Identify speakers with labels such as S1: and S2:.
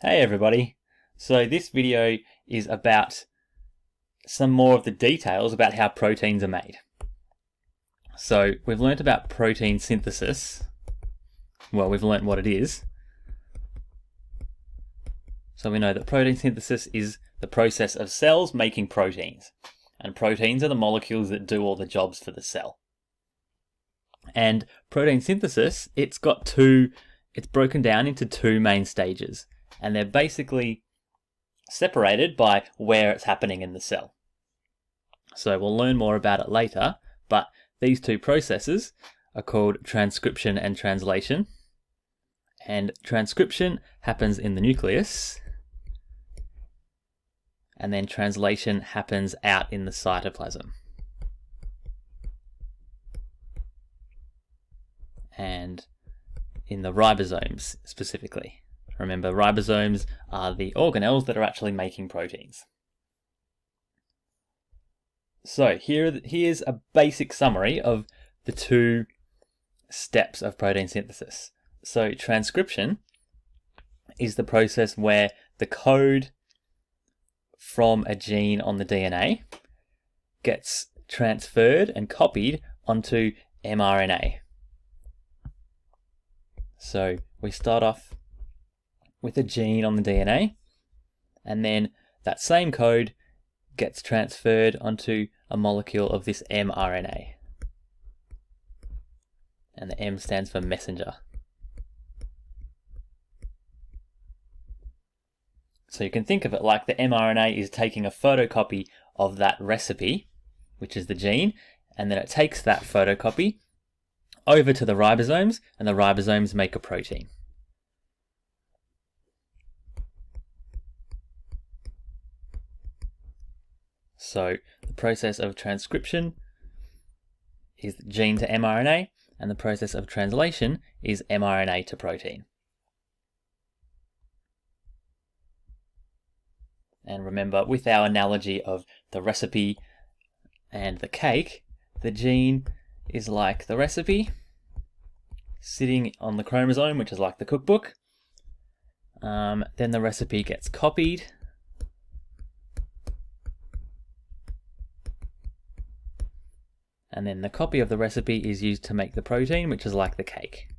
S1: Hey everybody! So this video is about some more of the details about how proteins are made. So we've learnt about protein synthesis. Well, we've learnt what it is. So we know that protein synthesis is the process of cells making proteins. And proteins are the molecules that do all the jobs for the cell. And protein synthesis, it's broken down into two main stages. And they're basically separated by where it's happening in the cell. So we'll learn more about it later, but these two processes are called transcription and translation. And transcription happens in the nucleus, and then translation happens out in the cytoplasm. And in the ribosomes specifically. Remember, ribosomes are the organelles that are actually making proteins. So here's a basic summary of the two steps of protein synthesis. So transcription is the process where the code from a gene on the DNA gets transferred and copied onto mRNA. So we start off with a gene on the DNA, and then that same code gets transferred onto a molecule of this mRNA. And the M stands for messenger. So you can think of it like the mRNA is taking a photocopy of that recipe, which is the gene, and then it takes that photocopy over to the ribosomes, and the ribosomes make a protein. So the process of transcription is gene to mRNA, and the process of translation is mRNA to protein. And remember, with our analogy of the recipe and the cake, the gene is like the recipe sitting on the chromosome, which is like the cookbook. Then the recipe gets copied. And then the copy of the recipe is used to make the protein, which is like the cake.